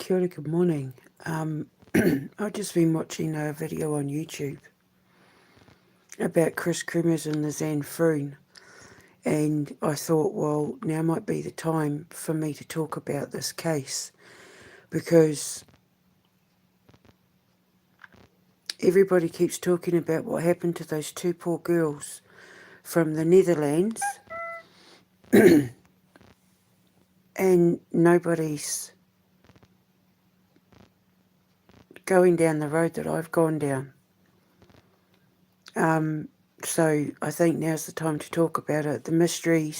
Kia ora, good morning. I've just been watching a video on YouTube about Kremers and Lisanne Froon, and I thought, well, now might be the time for me to talk about this case, because everybody keeps talking about what happened to those two poor girls from the Netherlands, and nobody's going down the road that I've gone down. So I think now's the time to talk about it. The mystery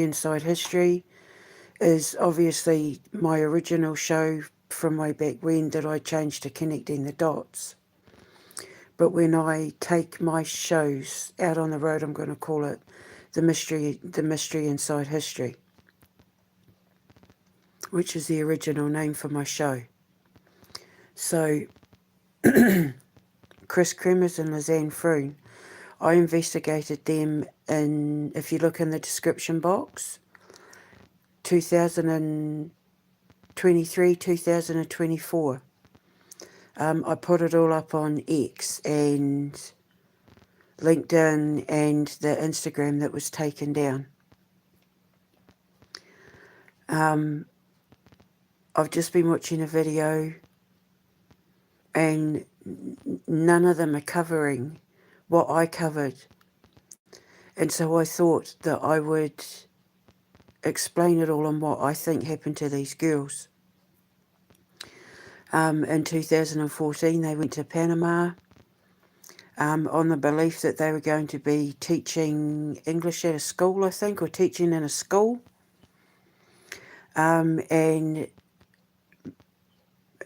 inside history is obviously my original show from way back when that I changed to Connecting the Dots. But when I take my shows out on the road, I'm going to call it the mystery inside history, which is the original name for my show. So Kremers and Lisanne Froon, I investigated them in, if you look in the description box, 2023, 2024. I put it all up on X and LinkedIn and the Instagram that was taken down. I've just been watching a video and none of them are covering what I covered. And so I thought that I would explain it all on what I think happened to these girls. In 2014, they went to Panama on the belief that they were going to be teaching English at a school, I think, or teaching in a school. And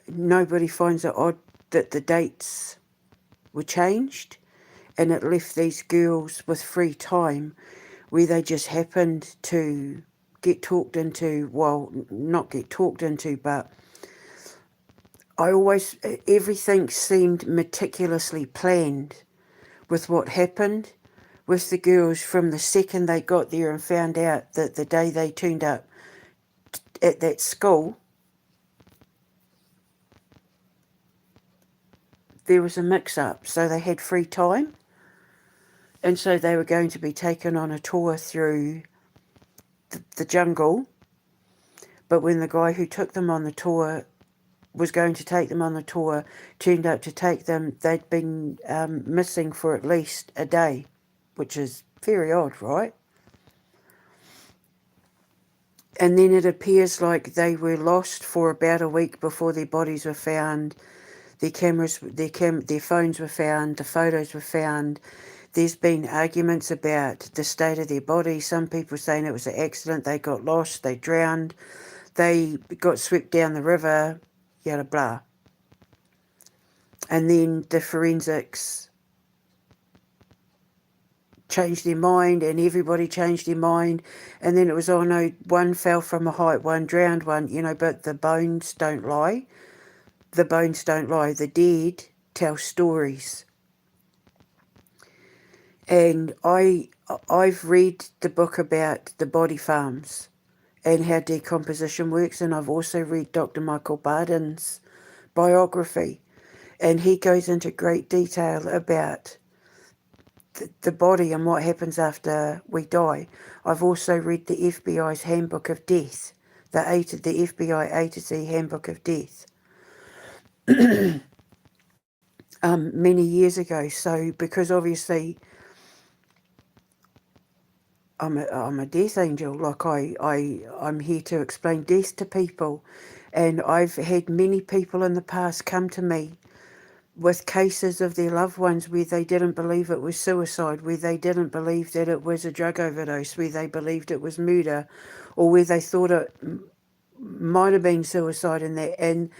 nobody finds it odd that the dates were changed, and it left these girls with free time where they just happened to get talked into, well, not get talked into, but everything seemed meticulously planned with what happened with the girls from the second they got there and found out that the day they turned up at that school, there was a mix-up. So they had free time, and so they were going to be taken on a tour through the jungle. But when the guy who took them on the tour was going to take them on the tour turned up to take them, they'd been missing for at least a day, which is very odd, right? And then it appears like they were lost for about a week before their bodies were found. Their cameras, their phones were found, the photos were found. There's been arguments about the state of their bodies. Some people saying it was an accident, they got lost, they drowned, they got swept down the river, yada blah. And then the forensics changed their mind, and everybody changed their mind, and then it was, oh no, one fell from a height, one drowned, one, but the bones don't lie. The bones don't lie. The dead tell stories. And I've read the book about the body farms and how decomposition works, and I've also read Dr. Michael Barden's biography, and he goes into great detail about the body and what happens after we die. I've also read the FBI's Handbook of Death, the FBI A to Z Handbook of Death, many years ago. So because obviously I'm a death angel, like I'm here to explain death to people, and I've had many people in the past come to me with cases of their loved ones where they didn't believe it was suicide, where they didn't believe that it was a drug overdose, where they believed it was murder, or where they thought it might have been suicide, and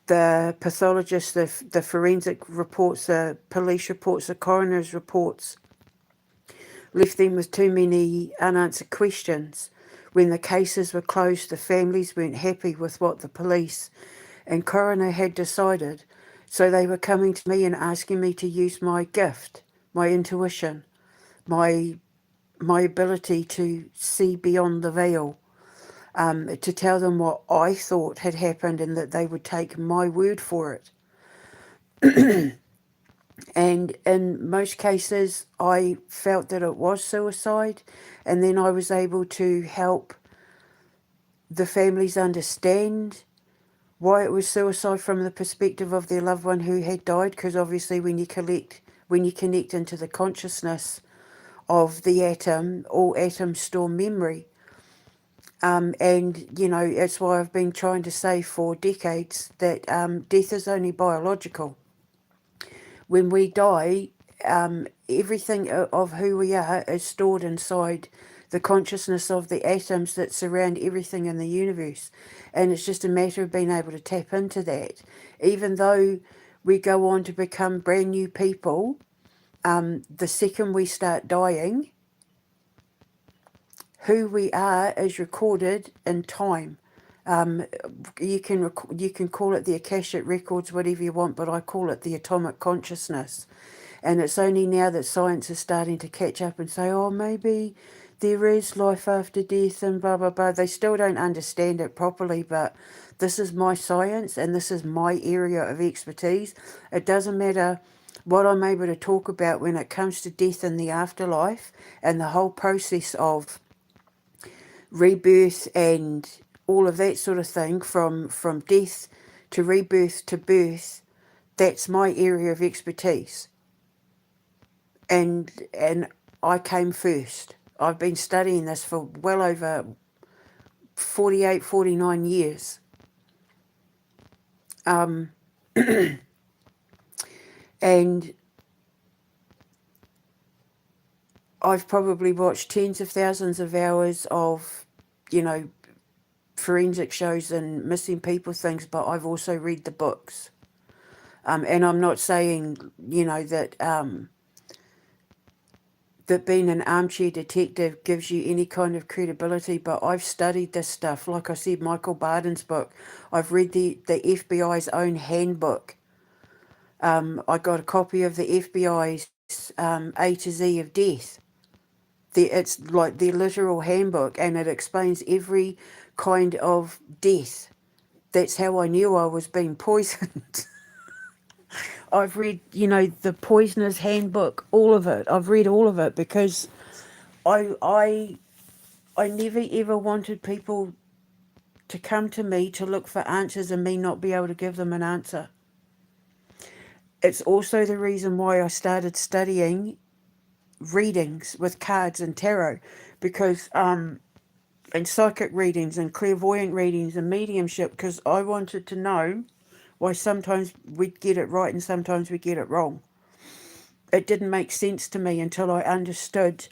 the pathologists, the forensic reports, the police reports, the coroner's reports left them with too many unanswered questions. When the cases were closed, the families weren't happy with what the police and coroner had decided. So they were coming to me and asking me to use my gift, my intuition, my ability to see beyond the veil, to tell them what I thought had happened and that they would take my word for it. And in most cases, I felt that it was suicide, and then I was able to help the families understand why it was suicide from the perspective of their loved one who had died, because obviously when you connect into the consciousness of the atom, all atoms store memory. And, you know, that's why I've been trying to say for decades that death is only biological. When we die, everything of who we are is stored inside the consciousness of the atoms that surround everything in the universe. And it's just a matter of being able to tap into that. Even though we go on to become brand new people, the second we start dying, who we are is recorded in time. You can call it the Akashic Records, whatever you want, but I call it the atomic consciousness. And it's only now that science is starting to catch up and say, oh, maybe there is life after death and blah, blah, blah. They still don't understand it properly, but this is my science and this is my area of expertise. It doesn't matter what I'm able to talk about when it comes to death and the afterlife and the whole process of rebirth and all of that sort of thing, from death to rebirth to birth. That's my area of expertise. And I came first. I've been studying this for well over 48, 49 years. And I've probably watched tens of thousands of hours of, you know, forensic shows and missing people things, but I've also read the books. And I'm not saying, you know, that that being an armchair detective gives you any kind of credibility, but I've studied this stuff. Like I said, Michael Barden's book. I've read the FBI's own handbook. I got a copy of the FBI's A to Z of death. It's like the literal handbook, and it explains every kind of death. That's how I knew I was being poisoned. I've read, you know, the poisoner's handbook, all of it. I've read all of it because I never ever wanted people to come to me to look for answers and me not be able to give them an answer. It's also the reason why I started studying readings with cards and tarot, because and psychic readings and clairvoyant readings and mediumship, because I wanted to know why sometimes we'd get it right and sometimes we get it wrong. It didn't make sense to me until I understood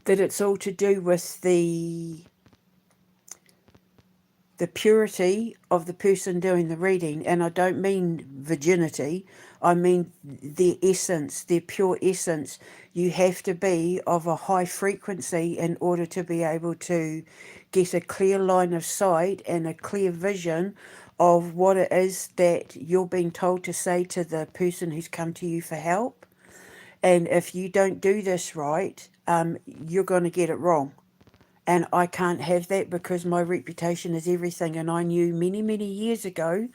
that it's all to do with the purity of the person doing the reading. And I don't mean virginity, I mean their essence, their pure essence. You have to be of a high frequency in order to be able to get a clear line of sight and a clear vision of what it is that you're being told to say to the person who's come to you for help. And if you don't do this right, you're going to get it wrong. And I can't have that because my reputation is everything. And I knew many, many years ago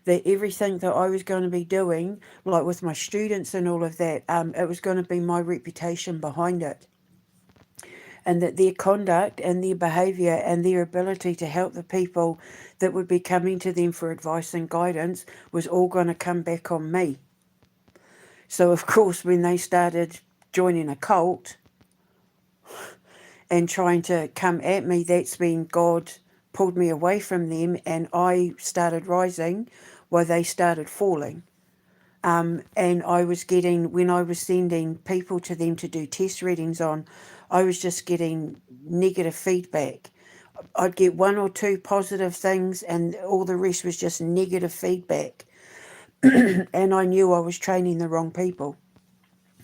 that everything that I was going to be doing, like with my students and all of that, it was going to be my reputation behind it. And that their conduct and their behaviour and their ability to help the people that would be coming to them for advice and guidance was all going to come back on me. So, of course, when they started joining a cult and trying to come at me, that's when God pulled me away from them and I started rising while they started falling. And I was getting, when I was sending people to them to do test readings on, I was just getting negative feedback. I'd get one or two positive things and all the rest was just negative feedback. And I knew I was training the wrong people.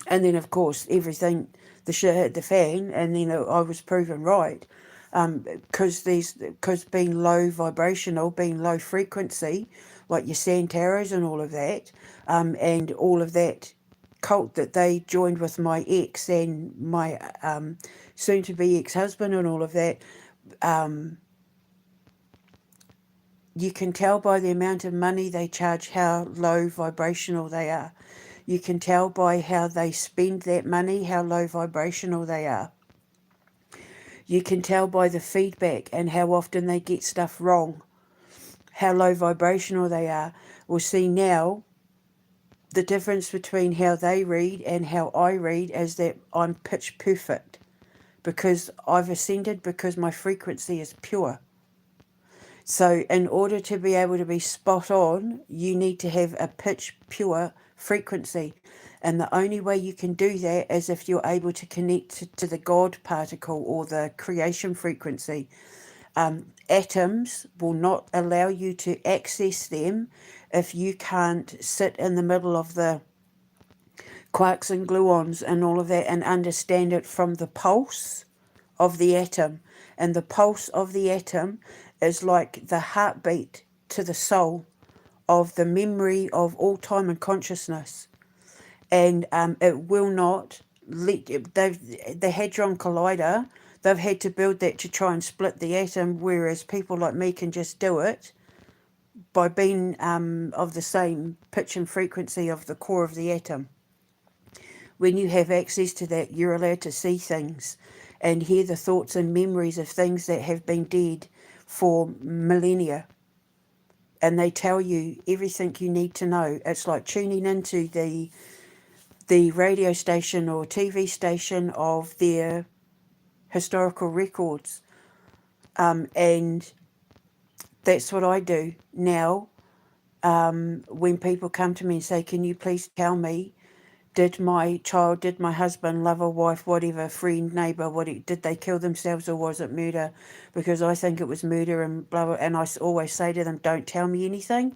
And then, of course, the shit hit the fan, and then I was proven right. Because being low vibrational, being low frequency, like your Santaros and all of that, and all of that cult that they joined with my ex and my soon-to-be ex-husband and all of that, You can tell by the amount of money they charge how low vibrational they are. You can tell by how they spend that money how low vibrational they are. You can tell by the feedback and how often they get stuff wrong, how low vibrational they are. We'll see now the difference between how they read and how I read is that I'm pitch perfect because I've ascended, because my frequency is pure. So in order to be able to be spot on, you need to have a pitch pure frequency. And the only way you can do that is if you're able to connect to the God particle or the creation frequency. Atoms will not allow you to access them if you can't sit in the middle of the quarks and gluons and all of that and understand it from the pulse of the atom. And the pulse of the atom is like the heartbeat to the soul of the memory of all time and consciousness. And it will not let the Hadron Collider, they've had to build that to try and split the atom, whereas people like me can just do it by being of the same pitch and frequency of the core of the atom. When you have access to that, you're allowed to see things and hear the thoughts and memories of things that have been dead for millennia. And they tell you everything you need to know. It's like tuning into the radio station or TV station of their historical records. And that's what I do now. When people come to me and say, can you please tell me, did my child, did my husband, lover, wife, whatever, friend, neighbour, did they kill themselves or was it murder? Because I think it was murder and blah, blah. And I always say to them, don't tell me anything.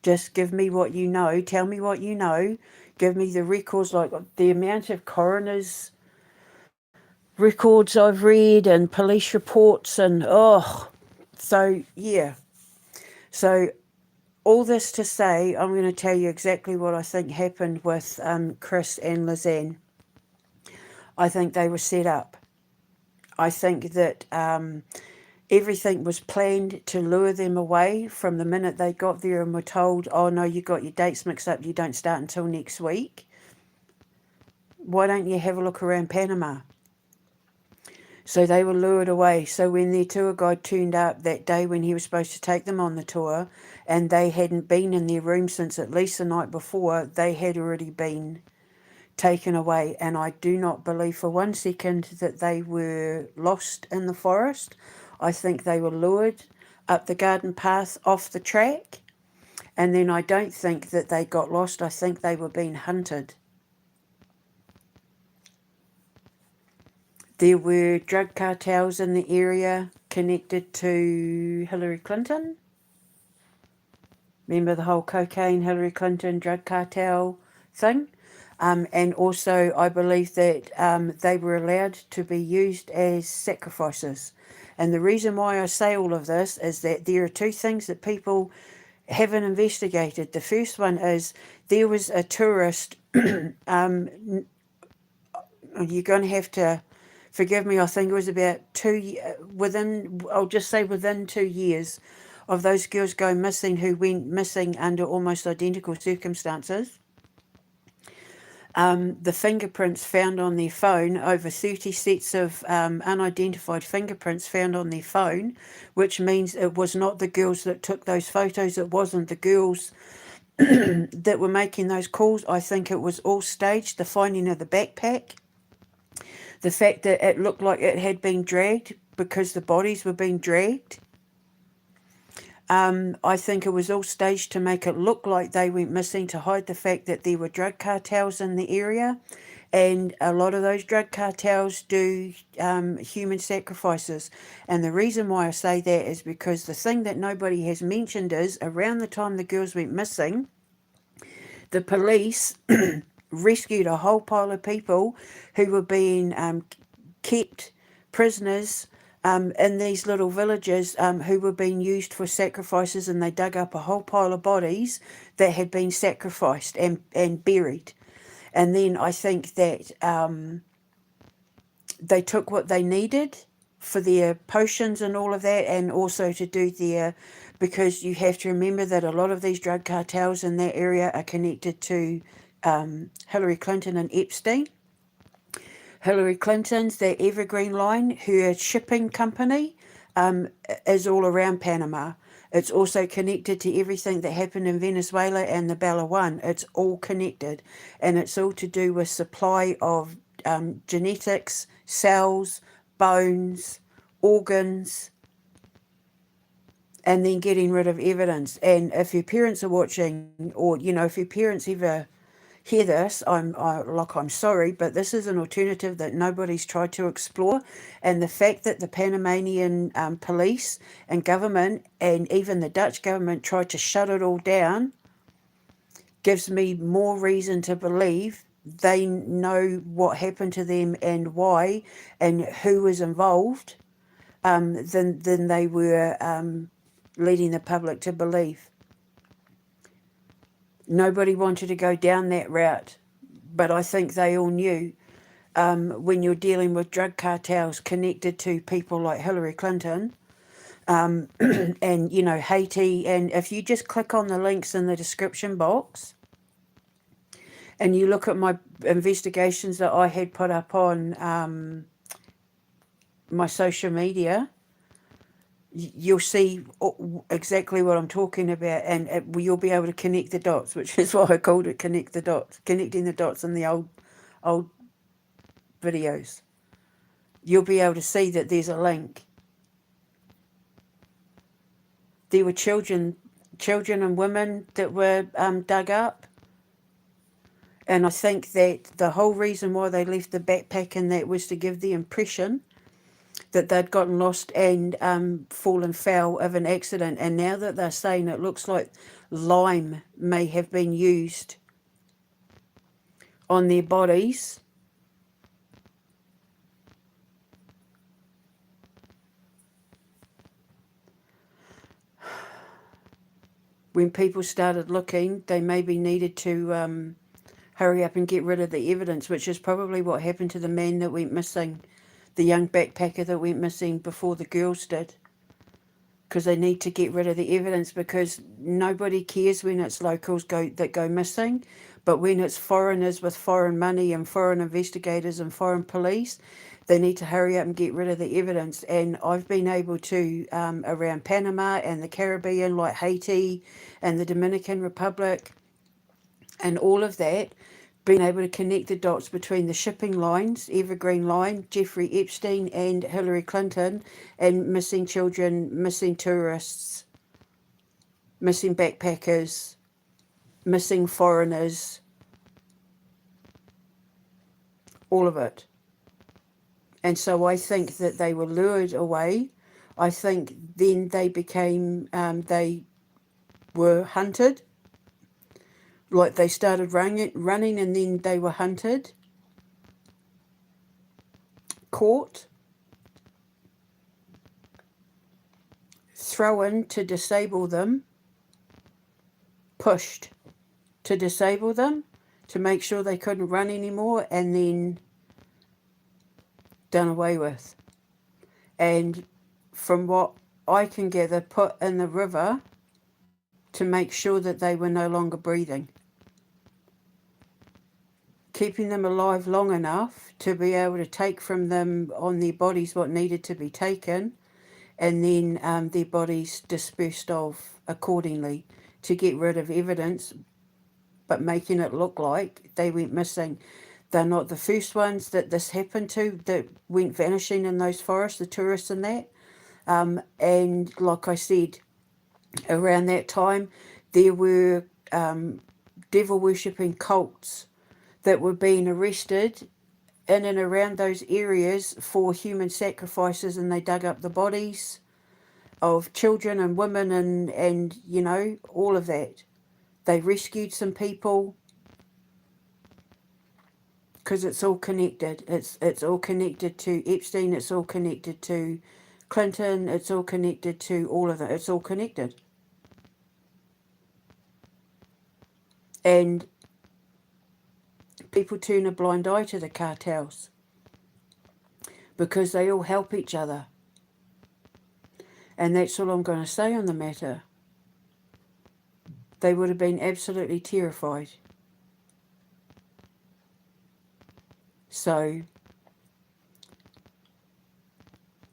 Just give me what you know. Tell me what you know. Give me the records, like the amount of coroners' records I've read and police reports and, so, yeah. So all this to say, I'm going to tell you exactly what I think happened with Kris and Lisanne. I think they were set up. I think that everything was planned to lure them away from the minute they got there and were told, oh no, you got your dates mixed up, you don't start until next week. Why don't you have a look around Panama? So they were lured away. So when their tour guide turned up that day when he was supposed to take them on the tour, and they hadn't been in their room since at least the night before, they had already been taken away. And I do not believe for 1 second that they were lost in the forest. I think they were lured up the garden path off the track. And then I don't think that they got lost. I think they were being hunted. There were drug cartels in the area connected to Hillary Clinton. Remember the whole cocaine, Hillary Clinton drug cartel thing? And also I believe that they were allowed to be used as sacrifices. And the reason why I say all of this is that there are two things that people haven't investigated. The first one is there was a tourist, you're going to have to forgive me, I think it was about within 2 years of those girls going missing, who went missing under almost identical circumstances. The fingerprints found on their phone, over 30 sets of unidentified fingerprints found on their phone, which means it was not the girls that took those photos. It wasn't the girls that were making those calls. I think it was all staged. The finding of the backpack, the fact that it looked like it had been dragged because the bodies were being dragged. I think it was all staged to make it look like they went missing, to hide the fact that there were drug cartels in the area. And a lot of those drug cartels do human sacrifices. And the reason why I say that is because the thing that nobody has mentioned is, around the time the girls went missing, the police rescued a whole pile of people who were being kept prisoners in these little villages who were being used for sacrifices, and they dug up a whole pile of bodies that had been sacrificed and buried. And then I think that they took what they needed for their potions and all of that, and also to do their, because you have to remember that a lot of these drug cartels in that area are connected to Hillary Clinton and Epstein. Hillary Clinton's, that Evergreen Line, her shipping company, is all around Panama. It's also connected to everything that happened in Venezuela and the Bella One. It's all connected, and it's all to do with supply of genetics, cells, bones, organs, and then getting rid of evidence. And if your parents are watching, or if your parents ever hear this, I'm sorry, but this is an alternative that nobody's tried to explore. And the fact that the Panamanian police and government, and even the Dutch government, tried to shut it all down, gives me more reason to believe they know what happened to them and why, and who was involved, than they were leading the public to believe. Nobody wanted to go down that route, but I think they all knew, when you're dealing with drug cartels connected to people like Hillary Clinton, and Haiti. And if you just click on the links in the description box and you look at my investigations that I had put up on my social media, you'll see exactly what I'm talking about, and you'll be able to connect the dots, which is why I called it Connect the Dots, connecting the dots in the old videos. You'll be able to see that there's a link. There were children and women that were dug up, and I think that the whole reason why they left the backpack in that was to give the impression that they'd gotten lost and fallen foul of an accident. And now that they're saying it looks like lime may have been used on their bodies, when people started looking, they maybe needed to hurry up and get rid of the evidence, which is probably what happened to the man that went missing, the young backpacker that went missing before the girls did. Because they need to get rid of the evidence, because nobody cares when it's locals that go missing, but when it's foreigners with foreign money and foreign investigators and foreign police, they need to hurry up and get rid of the evidence. And I've been able to, around Panama and the Caribbean, like Haiti and the Dominican Republic and all of that, being able to connect the dots between the shipping lines, Evergreen Line, Jeffrey Epstein and Hillary Clinton, and missing children, missing tourists, missing backpackers, missing foreigners, all of it. And so I think that they were lured away. I think then they became, they were hunted. Like they started running and then they were hunted, caught, thrown to disable them, pushed to disable them, to make sure they couldn't run anymore, and then done away with. And from what I can gather, put in the river to make sure that they were no longer breathing. Keeping them alive long enough to be able to take from them on their bodies what needed to be taken, and then their bodies dispersed of accordingly to get rid of evidence, but making it look like they went missing. They're not the first ones that this happened to, that went vanishing in those forests, the tourists and that. And like I said, around that time, there were devil-worshipping cults that were being arrested in and around those areas for human sacrifices, and they dug up the bodies of children and women and all of that. They rescued some people, because it's all connected. It's all connected to Epstein, it's all connected to Clinton, it's all connected to all of it. It's all connected. And people turn a blind eye to the cartels because they all help each other. And that's all I'm going to say on the matter. They would have been absolutely terrified. So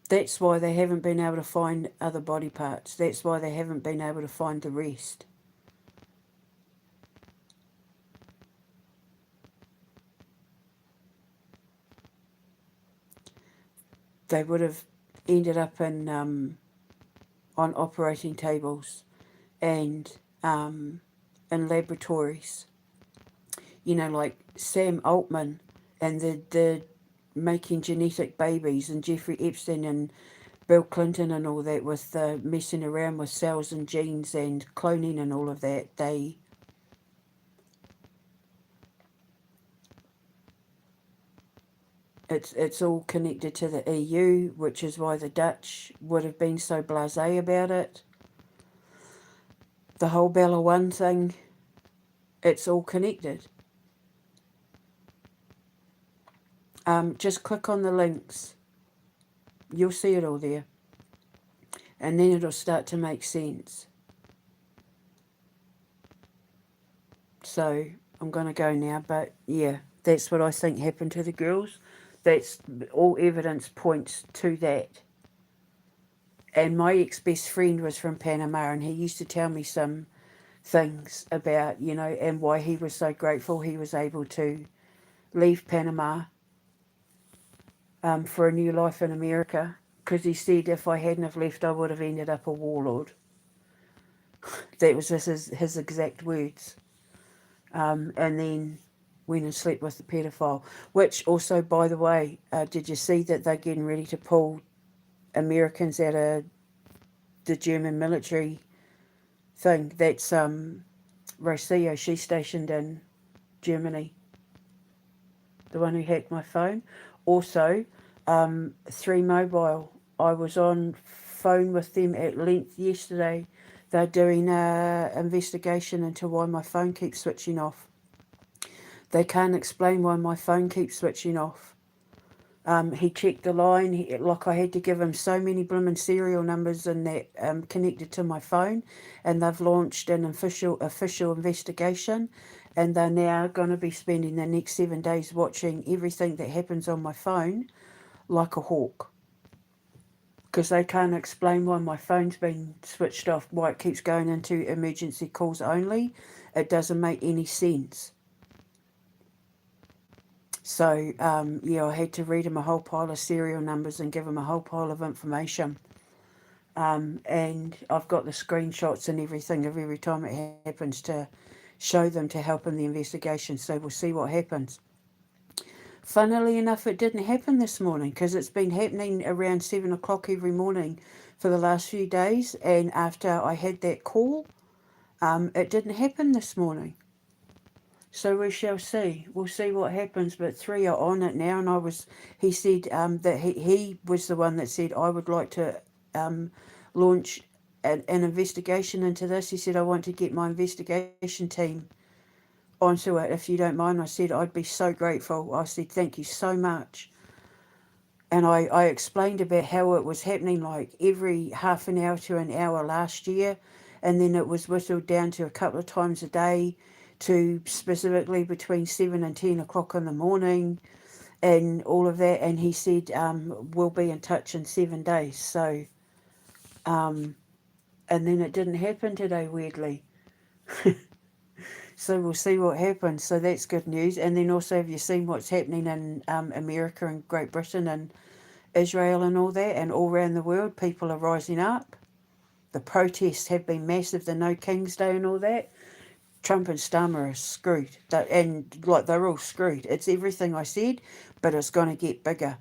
that's why they haven't been able to find other body parts. That's why they haven't been able to find the rest. They would have ended up in on operating tables and in laboratories. You know, like Sam Altman and the making genetic babies, and Jeffrey Epstein and Bill Clinton and all that, with the messing around with cells and genes and cloning and all of that. It's all connected to the EU, which is why the Dutch would have been so blasé about it. The whole Bella One thing, it's all connected. Just click on the links. You'll see it all there. And then it'll start to make sense. So I'm going to go now, but yeah, that's what I think happened to the girls. That's all evidence points to that. And my ex-best friend was from Panama, and he used to tell me some things about, you know, and why he was so grateful he was able to leave Panama for a new life in America. Because he said if I hadn't have left, I would have ended up a warlord. That was just his exact words. And then went and slept with the pedophile. Which also, by the way, did you see that they're getting ready to pull Americans out of the German military thing? That's Rocio, she's stationed in Germany. The one who hacked my phone. Also, 3Mobile. I was on phone with them at length yesterday. They're doing an investigation into why my phone keeps switching off. They can't explain why my phone keeps switching off. He checked the line. Like I had to give him so many blooming serial numbers and that connected to my phone, and they've launched an official investigation, and they're now going to be spending the next 7 days watching everything that happens on my phone like a hawk. Because they can't explain why my phone's been switched off, why it keeps going into emergency calls only. It doesn't make any sense. So, yeah, I had to read him a whole pile of serial numbers and give him a whole pile of information. And I've got the screenshots and everything of every time it happens to show them to help in the investigation. So we'll see what happens. Funnily enough, it didn't happen this morning because it's been happening around 7 o'clock every morning for the last few days. And after I had that call, it didn't happen this morning. So we shall see. We'll see what happens. But 3 are on it now, and he said that he was the one that said I would like to launch an investigation into this. He said I want to get my investigation team onto it, if you don't mind. I said I'd be so grateful. I said thank you so much. And I explained about how it was happening like every half an hour to an hour last year, and then it was whittled down to a couple of times a day, to specifically between 7 and 10 o'clock in the morning, and all of that. And he said we'll be in touch in 7 days. So and then it didn't happen today, weirdly. So we'll see what happens. So that's good news. And then also, have you seen what's happening in America and Great Britain and Israel and all that, and all around the world? People are rising up. The protests have been massive, the No King's Day and all that. Trump and Starmer are screwed. They're all screwed. It's everything I said, but it's going to get bigger.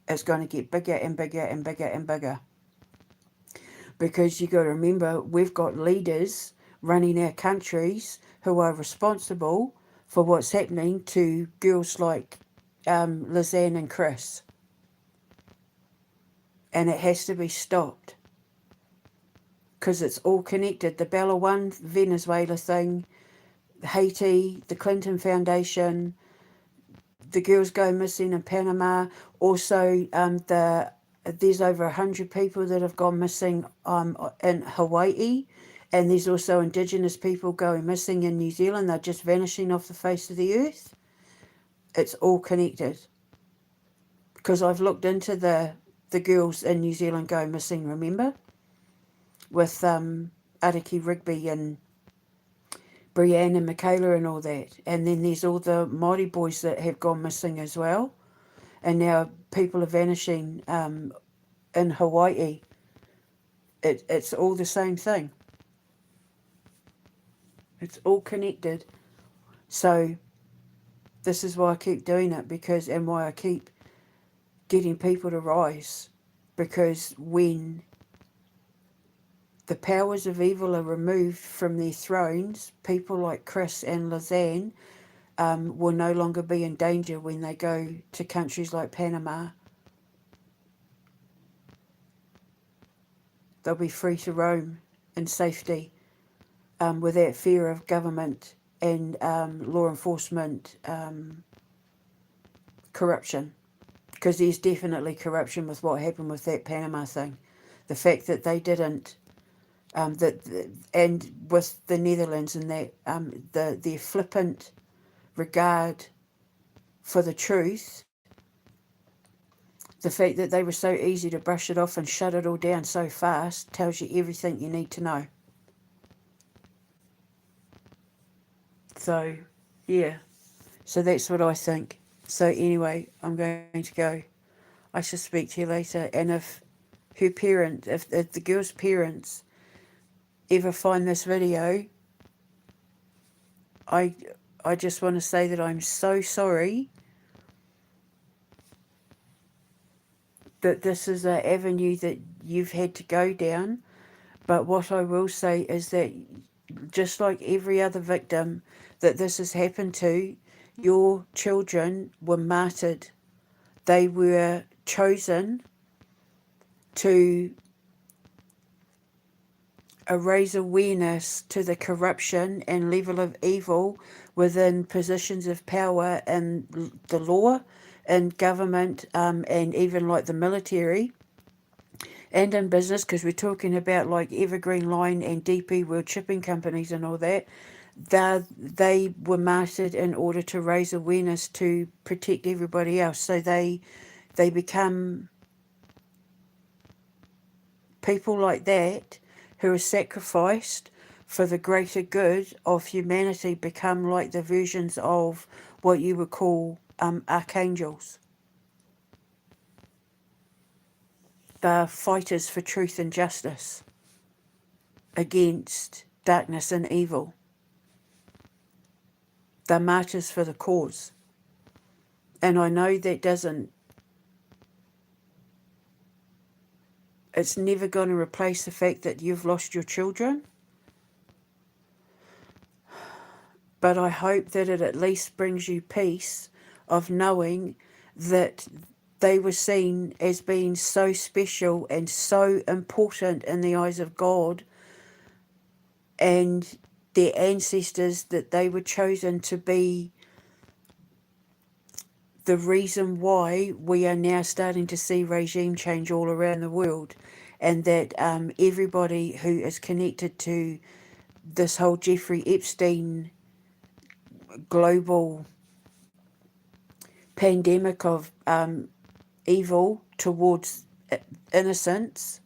It's going to get bigger and bigger and bigger and bigger. Because you got to remember, we've got leaders running our countries who are responsible for what's happening to girls like Lisanne and Kris. And it has to be stopped. Because it's all connected. The Bella One Venezuela thing, Haiti, the Clinton Foundation, the girls go missing in Panama, also there's over 100 people that have gone missing in Hawaii, and there's also Indigenous people going missing in New Zealand. They're just vanishing off the face of the earth. It's all connected. Because I've looked into the girls in New Zealand going missing, remember? With Ariki Rigby and Brianne and Michaela and all that. And then there's all the Māori boys that have gone missing as well. And now people are vanishing in Hawaii. It's all the same thing. It's all connected. So this is why I keep doing it, and why I keep getting people to rise. Because when the powers of evil are removed from their thrones, people like Kris and Lisanne will no longer be in danger when they go to countries like Panama. They'll be free to roam in safety without fear of government and law enforcement corruption. Because there's definitely corruption with what happened with that Panama thing. The fact that they didn't, and with the Netherlands and that, their flippant regard for the truth, the fact that they were so easy to brush it off and shut it all down so fast tells you everything you need to know. So, yeah. So that's what I think. So anyway, I'm going to go. I shall speak to you later. And if her parent, if the girl's parents ever find this video, I just want to say that I'm so sorry that this is an avenue that you've had to go down. But what I will say is that just like every other victim that this has happened to, your children were martyred. They were chosen to raise awareness to the corruption and level of evil within positions of power in the law, in government, and even like the military and in business, because we're talking about like Evergreen Line and DP World Shipping Companies and all that. They were martyred in order to raise awareness to protect everybody else. So they become people like that who are sacrificed for the greater good of humanity, become like the versions of what you would call archangels. They're fighters for truth and justice against darkness and evil. They're martyrs for the cause. And I know that it's never going to replace the fact that you've lost your children. But I hope that it at least brings you peace of knowing that they were seen as being so special and so important in the eyes of God and their ancestors, that they were chosen to be the reason why we are now starting to see regime change all around the world, and that everybody who is connected to this whole Jeffrey Epstein global pandemic of evil towards innocence,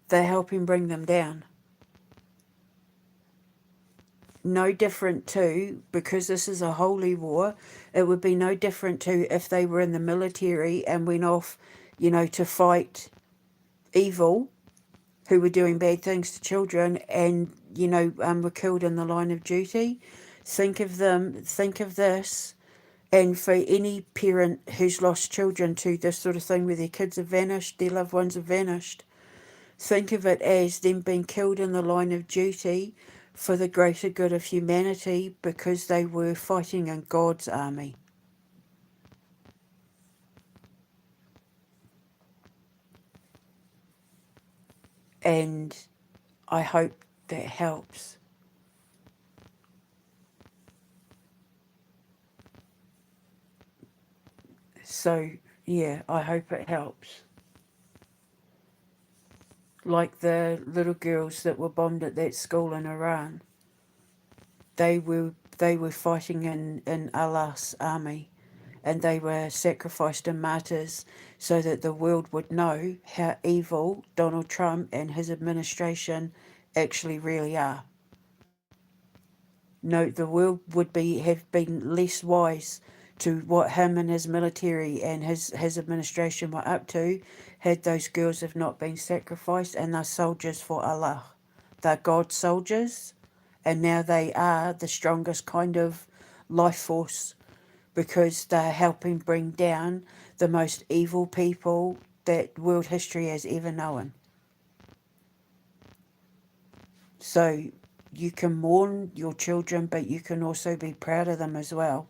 they're helping bring them down. No different to, because this is a holy war, it would be no different to if they were in the military and went off, to fight evil, who were doing bad things to children and, were killed in the line of duty. Think of this, and for any parent who's lost children to this sort of thing where their kids have vanished, their loved ones have vanished, think of it as them being killed in the line of duty for the greater good of humanity, because they were fighting in God's army. And I hope that helps. So, yeah, I hope it helps. Like the little girls that were bombed at that school in Iran, they were fighting in Allah's army, and they were sacrificed and martyrs so that the world would know how evil Donald Trump and his administration actually really are. No, the world would have been less wise to what him and his military and his administration were up to had those girls have not been sacrificed, and they're soldiers for Allah. They're God's soldiers, and now they are the strongest kind of life force because they're helping bring down the most evil people that world history has ever known. So you can mourn your children, but you can also be proud of them as well.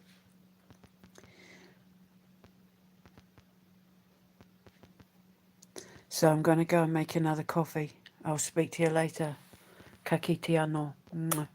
So I'm going to go and make another coffee. I'll speak to you later. Ka kite anō. Mwah.